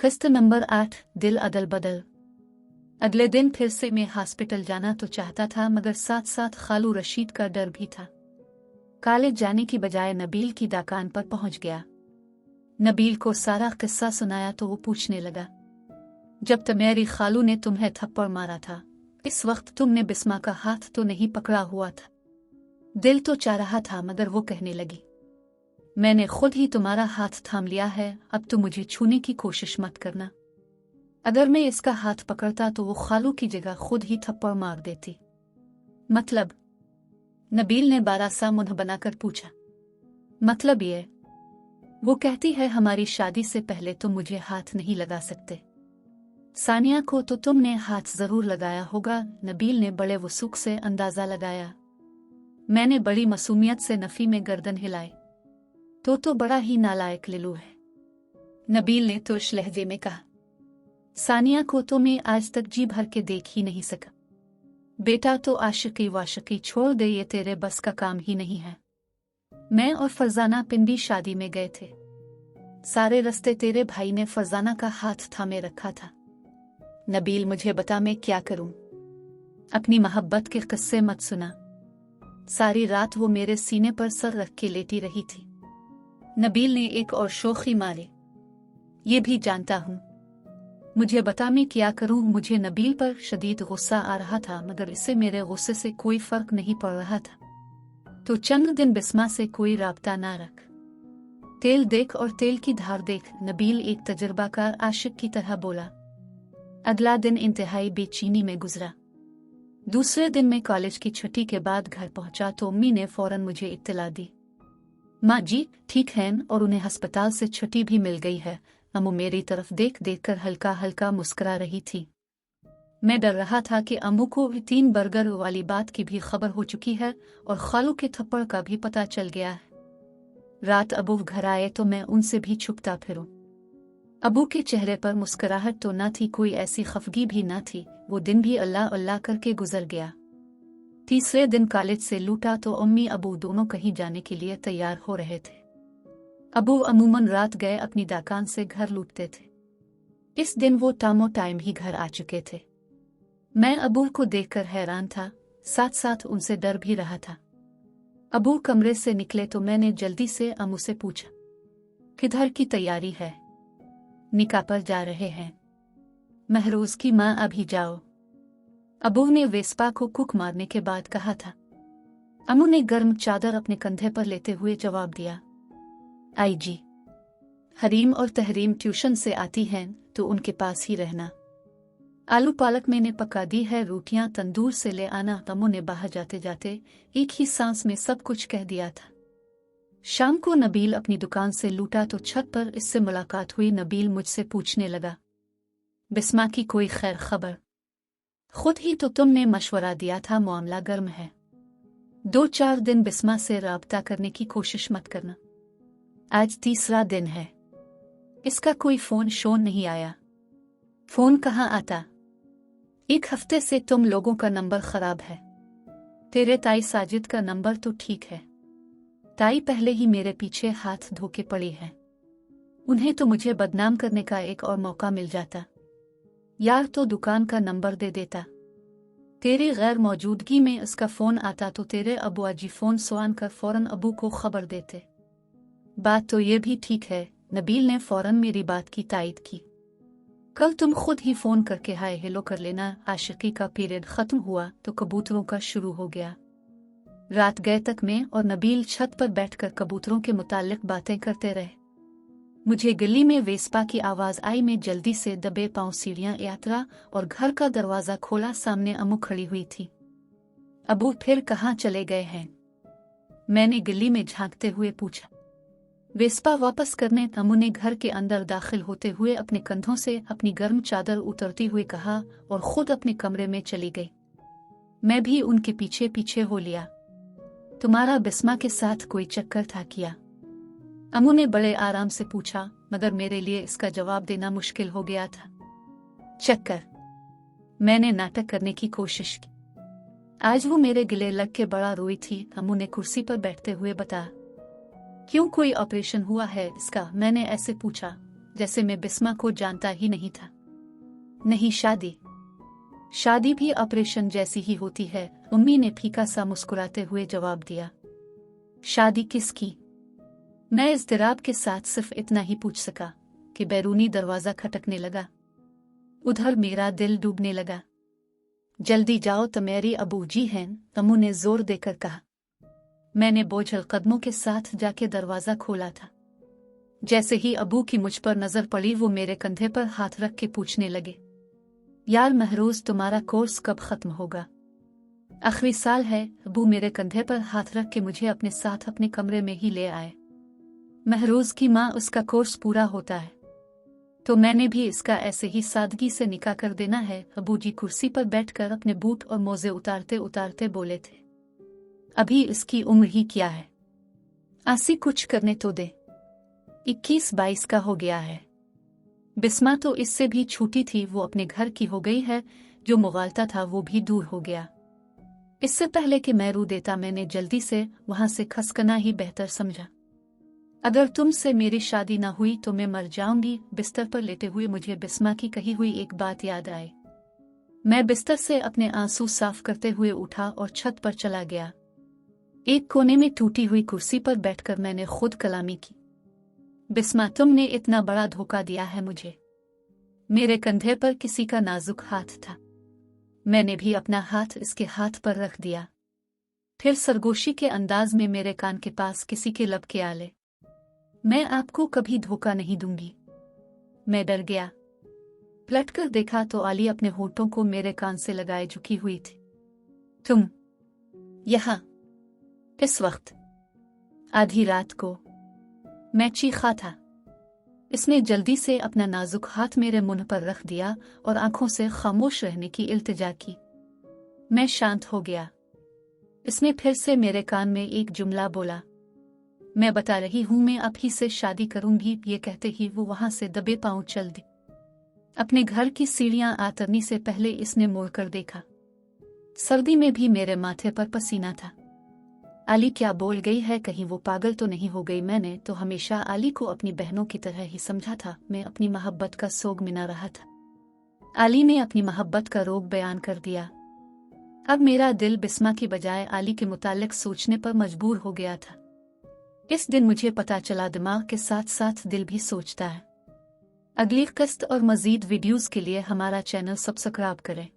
किस्त नंबर 8 दिल अदल बदल। अगले दिन फिर से मैं हॉस्पिटल जाना तो चाहता था, मगर साथ साथ खालू रशीद का डर भी था। कॉलेज जाने की बजाय नबील की दुकान पर पहुंच गया। नबील को सारा किस्सा सुनाया तो वो पूछने लगा, जब तुम्हारी खालू ने तुम्हें थप्पड़ मारा था, इस वक्त तुमने बिस्मा का हाथ तो नहीं पकड़ा हुआ था? दिल तो चाह रहा था, मगर वो कहने लगी, मैंने खुद ही तुम्हारा हाथ थाम लिया है, अब तो मुझे छूने की कोशिश मत करना। अगर मैं इसका हाथ पकड़ता तो वो खालू की जगह खुद ही थप्पड़ मार देती। मतलब? नबील ने बारासा मुंह बनाकर पूछा। मतलब ये, वो कहती है हमारी शादी से पहले तुम मुझे हाथ नहीं लगा सकते। सानिया को तो तुमने हाथ जरूर लगाया होगा। नबील ने बड़े वसूख से अंदाजा लगाया। मैंने बड़ी मासूमियत से नफी में गर्दन हिलाई। तो बड़ा ही नालायक लिलू है, नबील ने तुर्श लहजे में कहा। सानिया को तो मैं आज तक जी भर के देख ही नहीं सका। बेटा तो आशिकी वाशिकी छोड़ दे, ये तेरे बस का काम ही नहीं है। मैं और फरजाना पिंडी शादी में गए थे। सारे रास्ते तेरे भाई ने फरजाना का हाथ थामे रखा था। नबील, मुझे बता मैं क्या करूं? अपनी मोहब्बत के किस्से मत सुना। सारी रात वो मेरे सीने पर सर रख के लेटी रही थी। नबील ने एक और शोखी मारी। ये भी जानता हूं। मुझे बता मैं क्या करूं? मुझे नबील पर शदीद गुस्सा आ रहा था, मगर इससे मेरे गुस्से से कोई फर्क नहीं पड़ रहा था। तो चंद दिन बिस्मा से कोई राब्ता ना रख। तेल देख और तेल की धार देख, नबील एक तजुर्बाकार आशिक की तरह बोला। अगला दिन इंतहाई बेचैनी में गुजरा। दूसरे दिन मैं कॉलेज की छुट्टी के बाद घर पहुंचा तो अम्मी ने फौरन मुझे इत्तला दी। माँ जी ठीक हैं और उन्हें अस्पताल से छुट्टी भी मिल गई है। अम्मू मेरी तरफ देख देख कर हल्का हल्का मुस्कुरा रही थी। मैं डर रहा था कि अम्मू को 3 बर्गर वाली बात की भी खबर हो चुकी है और खालू के थप्पड़ का भी पता चल गया है। रात अबू घर आए तो मैं उनसे भी छुपता फिरूं। अबू के चेहरे पर मुस्कुराहट तो न थी, कोई ऐसी खफगी भी न थी। वो दिन भी अल्लाह अल्लाह करके गुजर गया। तीसरे दिन कॉलेज से लूटा तो अम्मी अबू दोनों कहीं जाने के लिए तैयार हो रहे थे। अबू अमूमन रात गए अपनी दुकान से घर लूटते थे। इस दिन वो टाइम ही घर आ चुके थे। मैं अबू को देखकर हैरान था, साथ साथ उनसे डर भी रहा था। अबू कमरे से निकले तो मैंने जल्दी से अम्मू से पूछा, किधर की तैयारी है? निकाह पर जा रहे हैं। महरोज की माँ, अभी जाओ। अबू ने वेस्पा को कुक मारने के बाद कहा था। अम्मू ने गर्म चादर अपने कंधे पर लेते हुए जवाब दिया, आई जी। हरीम और तहरीम ट्यूशन से आती हैं तो उनके पास ही रहना। आलू पालक मैंने पका दी है, रोटियां तंदूर से ले आना। अम्मू ने बाहर जाते जाते एक ही सांस में सब कुछ कह दिया था। शाम को नबील अपनी दुकान से लूटा तो छत पर इससे मुलाकात हुई। नबील मुझसे पूछने लगा, बिस्मा की कोई खैर खबर? खुद ही तो तुमने मशवरा दिया था, मामला गर्म है। 2-4 दिन बिस्मा से राब्ता करने की कोशिश मत करना। आज तीसरा दिन है, इसका कोई फोन शोन नहीं आया। फोन कहाँ आता? 1 हफ्ते से तुम लोगों का नंबर खराब है। तेरे ताई साजिद का नंबर तो ठीक है। ताई पहले ही मेरे पीछे हाथ धो के पड़ी है। उन्हें तो मुझे बदनाम करने का एक और मौका मिल जाता। यार तो दुकान का नंबर दे देता। तेरी गैर मौजूदगी में उसका फोन आता तो तेरे अबू अजी फोन स्वान कर फौरन अबू को खबर देते। बात तो ये भी ठीक है। नबील ने फौरन मेरी बात की तायद की। कल तुम खुद ही फोन करके हाय हेलो कर लेना। आशिकी का पीरियड खत्म हुआ तो कबूतरों का शुरू हो गया। रात गए तक मैं और नबील छत पर बैठकर कबूतरों के मुताल्लिक बातें करते रहे। मुझे गली में वेस्पा की आवाज आई। मैं जल्दी से दबे पांव सीढ़ियां यात्रा और घर का दरवाजा खोला। सामने अम्मू खड़ी हुई थी। अबू फिर कहाँ चले गए हैं? मैंने गली में झांकते हुए पूछा। वेस्पा वापस करने अम्मू ने घर के अंदर दाखिल होते हुए अपने कंधों से अपनी गर्म चादर उतरती हुए कहा और खुद अपने कमरे में चली गई। मैं भी उनके पीछे पीछे हो लिया। तुम्हारा बिस्मा के साथ कोई चक्कर था क्या? अम्मू ने बड़े आराम से पूछा, मगर मेरे लिए इसका जवाब देना मुश्किल हो गया था। चक्कर? मैंने नाटक करने की कोशिश की। आज वो मेरे गिले लग के बड़ा रोई थी। अम्मू ने कुर्सी पर बैठते हुए बताया। क्यों, कोई ऑपरेशन हुआ है इसका? मैंने ऐसे पूछा। जैसे मैं बिस्मा को जानता ही नहीं था। नहीं, शादी भी ऑपरेशन जैसी ही होती है, उम्मी ने फीका सा मुस्कुराते हुए जवाब दिया। शादी किसकी? मैं इज़्तिराब के साथ सिर्फ इतना ही पूछ सका कि बैरूनी दरवाजा खटकने लगा। उधर मेरा दिल डूबने लगा। जल्दी जाओ, तो मेरी अबूजी हैं, अम्मू ने जोर देकर कहा। मैंने बोझल कदमों के साथ जाके दरवाजा खोला था। जैसे ही अबू की मुझ पर नजर पड़ी, वो मेरे कंधे पर हाथ रख के पूछने लगे, यार महरोज, तुम्हारा कोर्स कब खत्म होगा? आखिरी साल है। अबू मेरे कंधे पर हाथ रख के मुझे अपने साथ अपने कमरे में ही ले आए। महरोज की माँ, उसका कोर्स पूरा होता है तो मैंने भी इसका ऐसे ही सादगी से निकाह कर देना है। अबू जी कुर्सी पर बैठकर अपने बूट और मोजे उतारते उतारते बोले थे, अभी इसकी उम्र ही क्या है, आसी कुछ करने तो दे, 21-22 का हो गया है। बिस्मा तो इससे भी छूटी थी, वो अपने घर की हो गई है। जो मुगालता था वो भी दूर हो गया। इससे पहले कि मैं रू देता, मैंने जल्दी से वहां से खसकना ही बेहतर समझा। अगर तुमसे मेरी शादी ना हुई तो मैं मर जाऊंगी। बिस्तर पर लेटे हुए मुझे बिस्मा की कही हुई एक बात याद आई। मैं बिस्तर से अपने आंसू साफ करते हुए उठा और छत पर चला गया। एक कोने में टूटी हुई कुर्सी पर बैठकर मैंने खुद कलामी की। बिस्मा, तुमने इतना बड़ा धोखा दिया है मुझे। मेरे कंधे पर किसी का नाजुक हाथ था, मैंने भी अपना हाथ इसके हाथ पर रख दिया। फिर सरगोशी के अंदाज में मेरे कान के पास किसी के लब के आले, मैं आपको कभी धोखा नहीं दूंगी। मैं डर गया। पलटकर देखा तो आली अपने होठों को मेरे कान से लगाए झुकी हुई थी। तुम यहां इस वक्त? आधी रात को? मैं चीखा था। इसने जल्दी से अपना नाजुक हाथ मेरे मुंह पर रख दिया और आंखों से खामोश रहने की इल्तिजा की। मैं शांत हो गया। इसने फिर से मेरे कान में एक जुमला बोला, मैं बता रही हूं, मैं अब ही से शादी करूंगी। ये कहते ही वो वहां से दबे पांव चल दी। अपने घर की सीढ़ियां आतरनी से पहले इसने मुड़कर देखा। सर्दी में भी मेरे माथे पर पसीना था। आली क्या बोल गई है, कहीं वो पागल तो नहीं हो गई? मैंने तो हमेशा आली को अपनी बहनों की तरह ही समझा था। मैं अपनी मोहब्बत का सोग मिना रहा था। आली ने अपनी मोहब्बत का रोग बयान कर दिया। अब मेरा दिल बिस्मा की बजाय आली के मुतालिक सोचने पर मजबूर हो गया था। इस दिन मुझे पता चला दिमाग के साथ साथ दिल भी सोचता है। अगली किस्त और मजीद वीडियोस के लिए हमारा चैनल सब्सक्राइब करें।